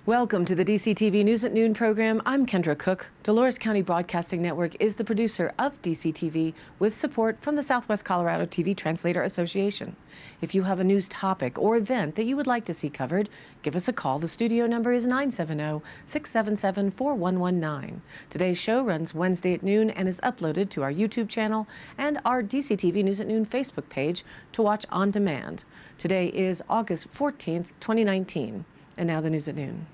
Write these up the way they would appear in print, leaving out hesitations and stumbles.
Welcome to the DCTV News at Noon program. I'm Kendra Cook. Dolores County Broadcasting Network is the producer of DCTV with support from the Southwest Colorado TV Translator Association. If you have a news topic or event that you would like to see covered, give us a call. The studio number is 970-677-4119. Today's show runs Wednesday at noon and is uploaded to our YouTube channel and our DCTV News at Noon Facebook page to watch on demand. Today is August 14th, 2019. And now the news at noon.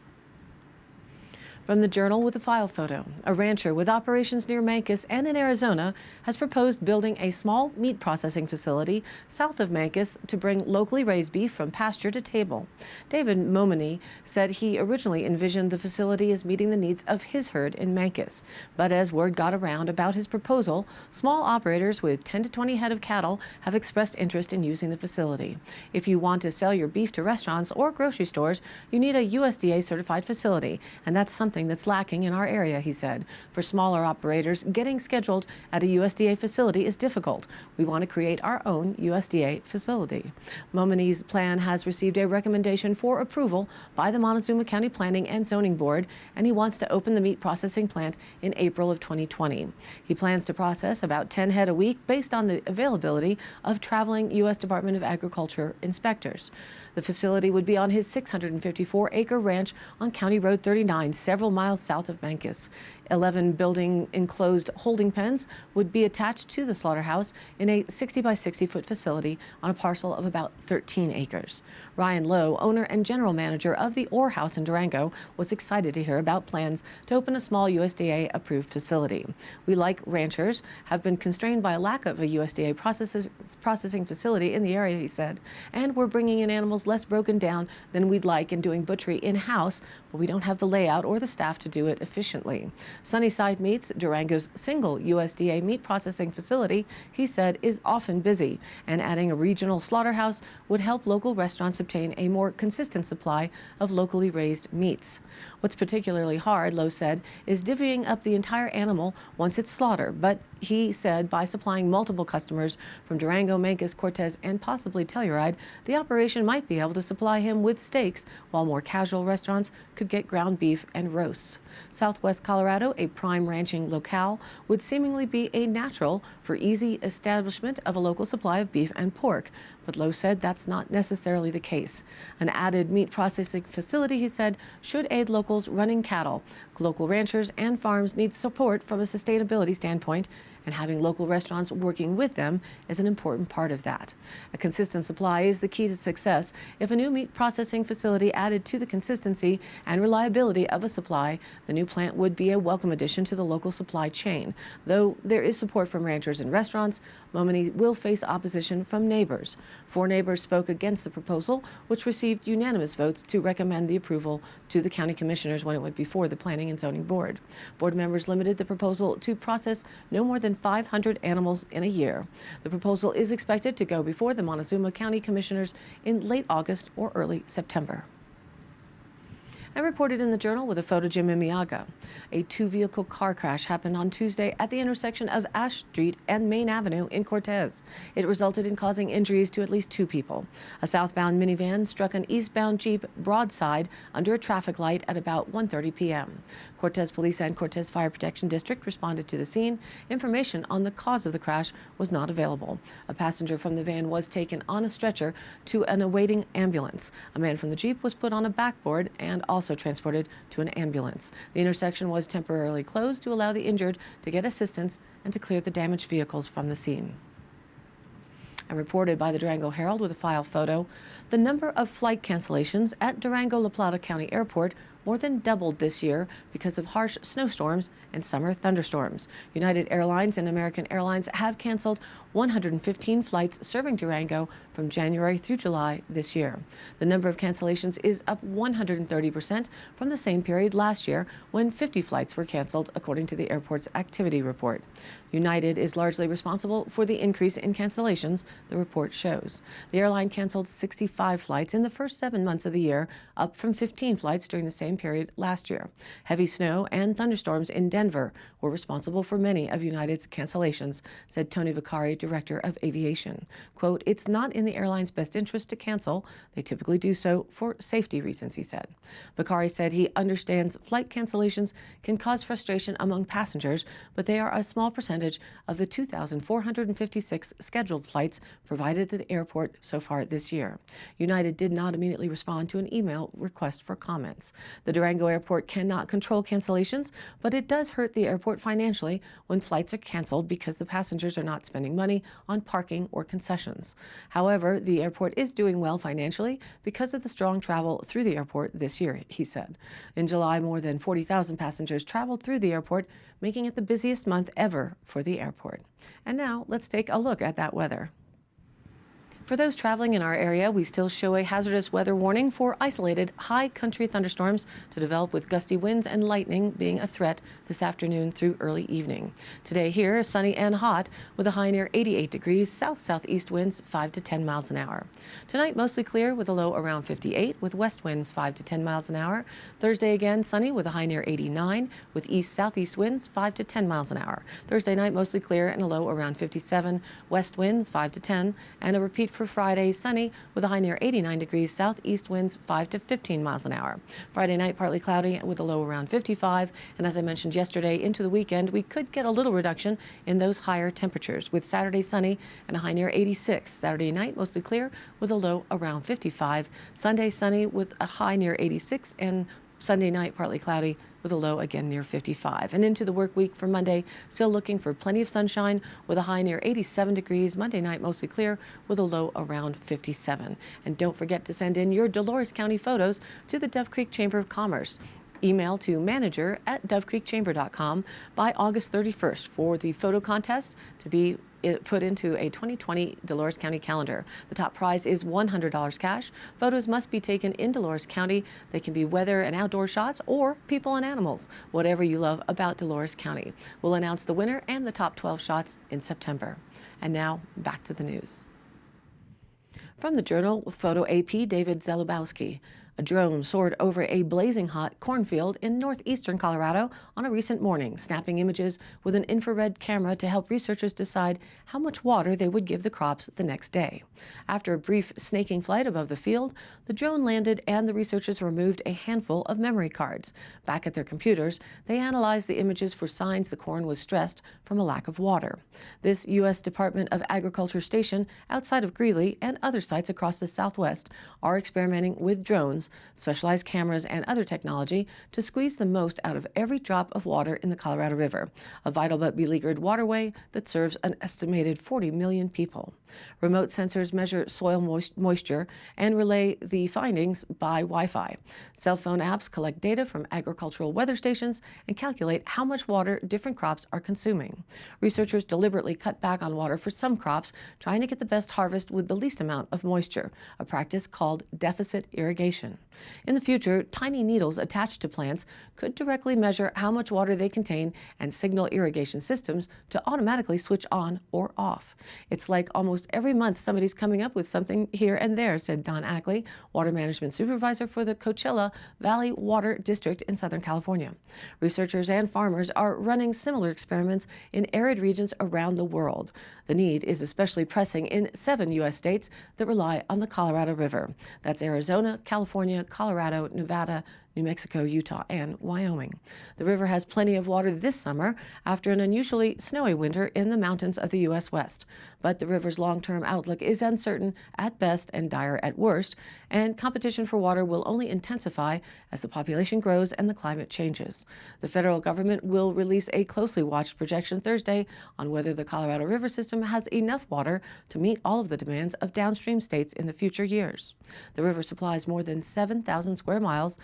From the Journal with a file photo, a rancher with operations near Mancos and in Arizona has proposed building a small meat processing facility south of Mancos to bring locally raised beef from pasture to table. David Momini said he originally envisioned the facility as meeting the needs of his herd in Mancos. But as word got around about his proposal, small operators with 10 to 20 head of cattle have expressed interest in using the facility. If you want to sell your beef to restaurants or grocery stores, you need a USDA certified facility, and that's something that's lacking in our area, he said. For smaller operators, getting scheduled at a USDA facility is difficult. We want to create our own USDA facility. Momini's plan has received a recommendation for approval by the Montezuma County Planning and Zoning Board, and he wants to open the meat processing plant in April of 2020. He plans to process about 10 head a week based on the availability of traveling U.S. Department of Agriculture inspectors. The facility would be on his 654-acre ranch on County Road 39, several miles south of Mancos. 11 building enclosed holding pens would be attached to the slaughterhouse in a 60 by 60 foot facility on a parcel of about 13 acres. Ryan Lowe, owner and general manager of the Orr House in Durango, was excited to hear about plans to open a small USDA approved facility. We, like ranchers, have been constrained by a lack of a USDA processing facility in the area, he said, and we're bringing in animals less broken down than we'd like and doing butchery in-house, but we don't have the layout or the staff to do it efficiently. Sunnyside Meats, Durango's single USDA meat processing facility, he said, is often busy, and adding a regional slaughterhouse would help local restaurants obtain a more consistent supply of locally raised meats. What's particularly hard, Lowe said, is divvying up the entire animal once it's slaughtered, but he said by supplying multiple customers from Durango, Mancos, Cortez, and possibly Telluride, the operation might be able to supply him with steaks, while more casual restaurants could get ground beef and roasts. Southwest Colorado, a prime ranching locale, would seemingly be a natural for easy establishment of a local supply of beef and pork, but Lowe said that's not necessarily the case. An added meat processing facility, he said, should aid locals running cattle. Local ranchers and farms need support from a sustainability standpoint, and having local restaurants working with them is an important part of that. A consistent supply is the key to success. If a new meat processing facility added to the consistency and reliability of a supply, the new plant would be a welcome addition to the local supply chain. Though there is support from ranchers and restaurants, Momini will face opposition from neighbors. 4 neighbors spoke against the proposal, which received unanimous votes to recommend the approval to the county commissioners when it went before the Planning and Zoning Board. Board members limited the proposal to process no more than 500 animals in a year. The proposal is expected to go before the Montezuma County Commissioners in late August or early September. And reported in the Journal with a photo, Jim Imiaga. A 2-vehicle car crash happened on Tuesday at the intersection of Ash Street and Main Avenue in Cortez. It resulted in causing injuries to at least 2 people. A southbound minivan struck an eastbound Jeep broadside under a traffic light at about 1:30 p.m. Cortez Police and Cortez Fire Protection District responded to the scene. Information on the cause of the crash was not available. A passenger from the van was taken on a stretcher to an awaiting ambulance. A man from the Jeep was put on a backboard and also transported to an ambulance. The intersection was temporarily closed to allow the injured to get assistance and to clear the damaged vehicles from the scene. And reported by the Durango Herald with a file photo, the number of flight cancellations at Durango-La Plata County Airport more than doubled this year because of harsh snowstorms and summer thunderstorms. United Airlines and American Airlines have canceled 115 flights serving Durango from January through July this year. The number of cancellations is up 130% from the same period last year, when 50 flights were canceled, according to the airport's activity report. United is largely responsible for the increase in cancellations, the report shows. The airline canceled 65 flights in the first 7 months of the year, up from 15 flights during the same period last year. Heavy snow and thunderstorms in Denver were responsible for many of United's cancellations, said Tony Vicari, director of aviation. Quote, "It's not in the airline's best interest to cancel. They typically do so for safety reasons," he said. Vicari said he understands flight cancellations can cause frustration among passengers, but they are a small percentage of the 2,456 scheduled flights provided to the airport so far this year. United did not immediately respond to an email request for comments. The Durango airport cannot control cancellations, but it does hurt the airport financially when flights are canceled because the passengers are not spending money on parking or concessions. However, the airport is doing well financially because of the strong travel through the airport this year, he said. In July, more than 40,000 passengers traveled through the airport, making it the busiest month ever for the airport. And now let's take a look at that weather. For those traveling in our area, we still show a hazardous weather warning for isolated high country thunderstorms to develop, with gusty winds and lightning being a threat this afternoon through early evening. Today here, sunny and hot with a high near 88 degrees, south-southeast winds 5 to 10 miles an hour. Tonight, mostly clear with a low around 58 with west winds 5 to 10 miles an hour. Thursday again, sunny with a high near 89 with east-southeast winds 5 to 10 miles an hour. Thursday night, mostly clear and a low around 57, west winds 5 to 10, and a repeat for Friday, sunny with a high near 89 degrees, southeast winds 5 to 15 miles an hour. Friday night, partly cloudy with a low around 55. And as I mentioned yesterday, into the weekend, we could get a little reduction in those higher temperatures, with Saturday sunny and a high near 86. Saturday night, mostly clear with a low around 55. Sunday sunny with a high near 86, and Sunday night, partly cloudy with a low again near 55. And into the work week for Monday, still looking for plenty of sunshine with a high near 87 degrees. Monday night, mostly clear with a low around 57. And don't forget to send in your Dolores County photos to the Dove Creek Chamber of Commerce. Email to manager@dovecreekchamber.com by August 31st for the photo contest to be put into a 2020 Dolores County calendar. The top prize is $100 cash. Photos must be taken in Dolores County. They can be weather and outdoor shots or people and animals, whatever you love about Dolores County. We'll announce the winner and the top 12 shots in September. And now back to the news. From the Journal with Photo AP, David Zalubowski. A drone soared over a blazing hot cornfield in northeastern Colorado on a recent morning, snapping images with an infrared camera to help researchers decide how much water they would give the crops the next day. After a brief snaking flight above the field, the drone landed and the researchers removed a handful of memory cards. Back at their computers, they analyzed the images for signs the corn was stressed from a lack of water. This U.S. Department of Agriculture station outside of Greeley and other sites across the Southwest are experimenting with drones, specialized cameras, and other technology to squeeze the most out of every drop of water in the Colorado River, a vital but beleaguered waterway that serves an estimated 40 million people. Remote sensors measure soil moisture and relay the findings by Wi-Fi. Cell phone apps collect data from agricultural weather stations and calculate how much water different crops are consuming. Researchers deliberately cut back on water for some crops, trying to get the best harvest with the least amount of moisture, a practice called deficit irrigation. In the future, tiny needles attached to plants could directly measure how much water they contain and signal irrigation systems to automatically switch on or off. It's like almost every month somebody's coming up with something here and there, said Don Ackley, water management supervisor for the Coachella Valley Water District in Southern California. Researchers and farmers are running similar experiments in arid regions around the world. The need is especially pressing in 7 U.S. states that rely on the Colorado River. That's Arizona, California, Colorado, Nevada, New Mexico, Utah, and Wyoming. The river has plenty of water this summer after an unusually snowy winter in the mountains of the U.S. West. But the river's long-term outlook is uncertain at best and dire at worst, and competition for water will only intensify as the population grows and the climate changes. The federal government will release a closely watched projection Thursday on whether the Colorado River system has enough water to meet all of the demands of downstream states in the future years. The river supplies more than 7,000 square miles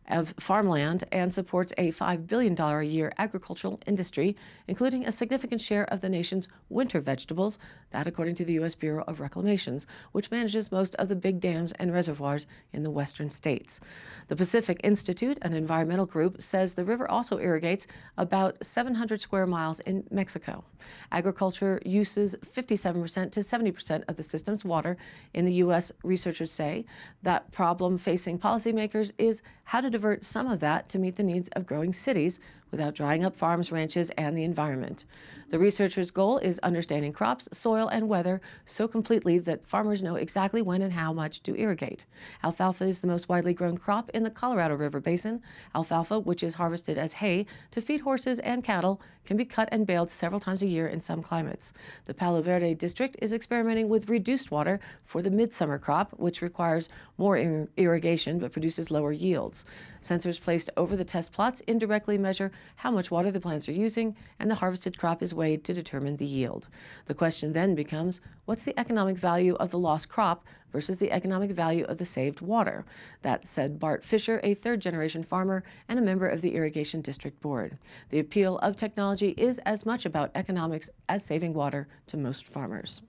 of farmland and supports a $5 billion a year agricultural industry, including a significant share of the nation's winter vegetables, that according to the U.S. Bureau of Reclamations, which manages most of the big dams and reservoirs in the western states. The Pacific Institute, an environmental group, says the river also irrigates about 700 square miles in Mexico. Agriculture uses 57% to 70% of the system's water in the U.S., researchers say. That problem facing policymakers is how to divert some of that to meet the needs of growing cities without drying up farms, ranches, and the environment. The researchers' goal is understanding crops, soil, and weather so completely that farmers know exactly when and how much to irrigate. Alfalfa is the most widely grown crop in the Colorado River Basin. Alfalfa, which is harvested as hay to feed horses and cattle, can be cut and baled several times a year in some climates. The Palo Verde district is experimenting with reduced water for the midsummer crop, which requires more irrigation but produces lower yields. Sensors placed over the test plots indirectly measure how much water the plants are using, and the harvested crop is weighed to determine the yield. The question then becomes, what's the economic value of the lost crop versus the economic value of the saved water? That said Bart Fisher, a third-generation farmer and a member of the Irrigation District Board. The appeal of technology is as much about economics as saving water to most farmers.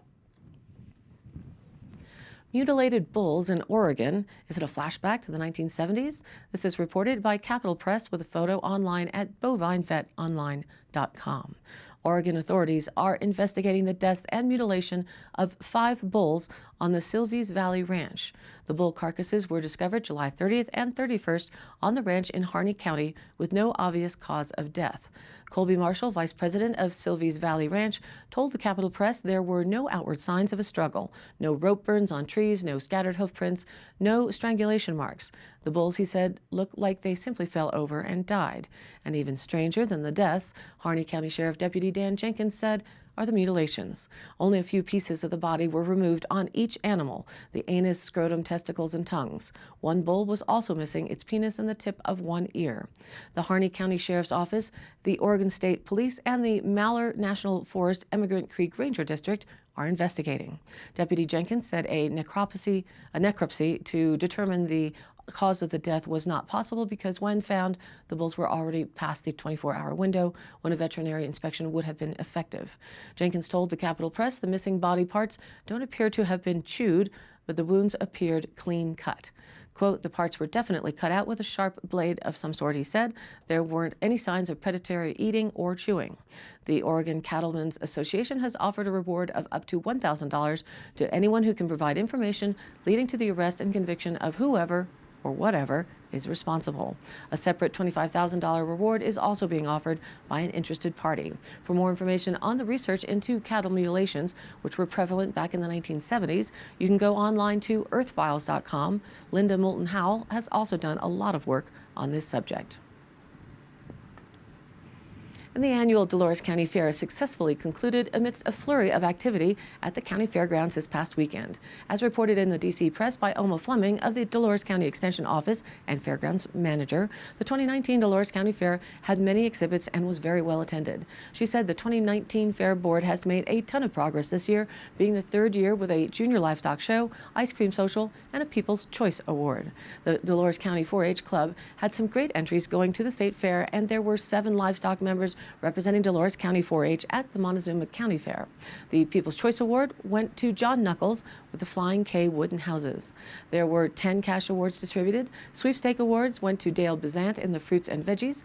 Mutilated bulls in Oregon. Is it a flashback to the 1970s? This is reported by Capital Press with a photo online at bovinevetonline.com. Oregon authorities are investigating the deaths and mutilation of 5 bulls on the Silvies Valley Ranch. The bull carcasses were discovered July 30th and 31st on the ranch in Harney County with no obvious cause of death. Colby Marshall, vice president of Silvies Valley Ranch, told the Capital Press there were no outward signs of a struggle, no rope burns on trees, no scattered hoof prints, no strangulation marks. The bulls, he said, looked like they simply fell over and died. And even stranger than the deaths, Harney County Sheriff Deputy Dan Jenkins said, are the mutilations. Only a few pieces of the body were removed on each animal: the anus, scrotum, testicles, and tongues. One bull was also missing its penis and the tip of one ear. The Harney County Sheriff's Office, the Oregon State Police, and the Malheur National Forest Emigrant Creek Ranger District are investigating. Deputy Jenkins said a necropsy to determine the cause of the death was not possible because when found, the bulls were already past the 24-hour window when a veterinary inspection would have been effective. Jenkins told the Capital Press the missing body parts don't appear to have been chewed, but the wounds appeared clean cut. Quote, the parts were definitely cut out with a sharp blade of some sort, he said. There weren't any signs of predatory eating or chewing. The Oregon Cattlemen's Association has offered a reward of up to $1,000 to anyone who can provide information leading to the arrest and conviction of whoever or whatever is responsible. A separate $25,000 reward is also being offered by an interested party. For more information on the research into cattle mutilations, which were prevalent back in the 1970s, you can go online to earthfiles.com. Linda Moulton Howell has also done a lot of work on this subject. And the annual Dolores County Fair successfully concluded amidst a flurry of activity at the county fairgrounds this past weekend. As reported in the D.C. Press by Oma Fleming of the Dolores County Extension Office and Fairgrounds Manager, the 2019 Dolores County Fair had many exhibits and was very well attended. She said the 2019 Fair Board has made a ton of progress this year, being the third year with a junior livestock show, ice cream social, and a People's Choice Award. The Dolores County 4-H Club had some great entries going to the state fair, and there were 7 livestock members representing Dolores County 4-H at the Montezuma County Fair. The People's Choice Award went to John Knuckles with the Flying K Wooden Houses. There were 10 cash awards distributed. Sweepstake awards went to Dale Bezant in the fruits and veggies.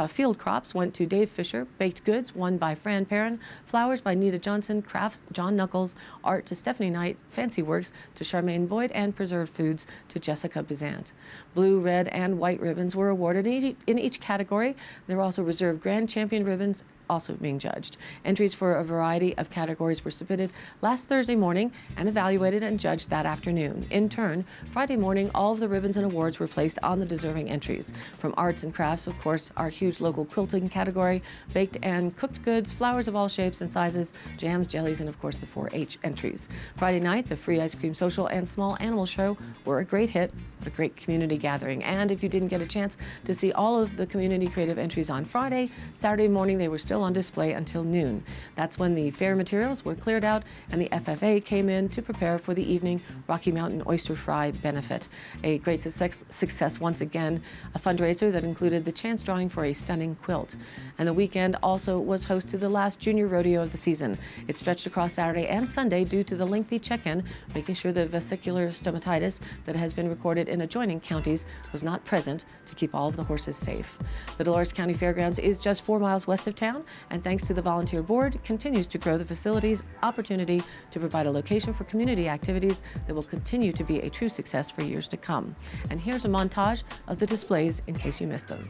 Field crops went to Dave Fisher. Baked goods won by Fran Perrin. Flowers by Nita Johnson. Crafts, John Knuckles. Art to Stephanie Knight. Fancy Works to Charmaine Boyd. And Preserved Foods to Jessica Bezant. Blue, red, and white ribbons were awarded in each category. There were also reserved Grand Champion ribbons also being judged. Entries for a variety of categories were submitted last Thursday morning and evaluated and judged that afternoon. In turn, Friday morning, all of the ribbons and awards were placed on the deserving entries. From arts and crafts, of course, our huge local quilting category, baked and cooked goods, flowers of all shapes and sizes, jams, jellies, and of course the 4-H entries. Friday night, the free ice cream social and small animal show were a great hit, a great community gathering. And if you didn't get a chance to see all of the community creative entries on Friday, Saturday morning they were still on display until noon. That's when the fair materials were cleared out and the FFA came in to prepare for the evening Rocky Mountain Oyster Fry benefit. A great success once again, a fundraiser that included the chance drawing for a stunning quilt. And the weekend also was host to the last junior rodeo of the season. It stretched across Saturday and Sunday due to the lengthy check-in, making sure the vesicular stomatitis that has been recorded in adjoining counties was not present to keep all of the horses safe. The Dolores County Fairgrounds is just 4 miles west of town and thanks to the volunteer board, continues to grow the facility's opportunity to provide a location for community activities that will continue to be a true success for years to come. And here's a montage of the displays in case you missed them.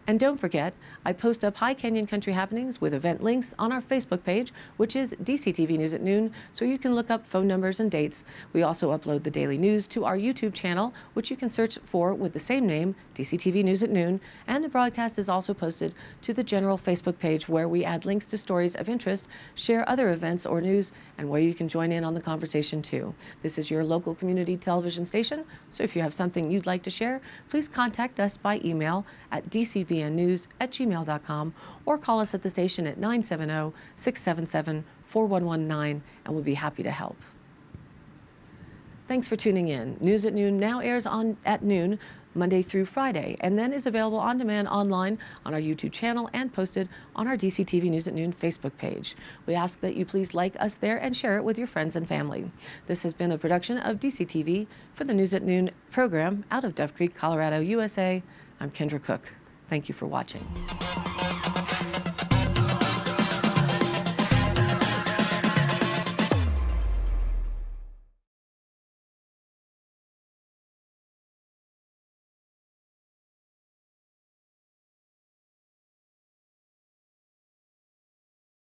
And don't forget, I post up High Canyon Country happenings with event links on our Facebook page, which is DCTV News at Noon, so you can look up phone numbers and dates. We also upload the daily news to our YouTube channel, which you can search for with the same name, DCTV News at Noon, and the broadcast is also posted to the general Facebook page where we add links to stories of interest, share other events or news, and where you can join in on the conversation too. This is your local community television station, so if you have something you'd like to share, please contact us by email at dcbnnews@gmail.com or call us at the station at 970-677-4119 and we'll be happy to help. Thanks for tuning in. News at Noon now airs at noon Monday through Friday, and then is available on demand online on our YouTube channel and posted on our DCTV News at Noon Facebook page. We ask that you please like us there and share it with your friends and family. This has been a production of DCTV for the News at Noon program out of Dove Creek, Colorado, USA. I'm Kendra Cook. Thank you for watching.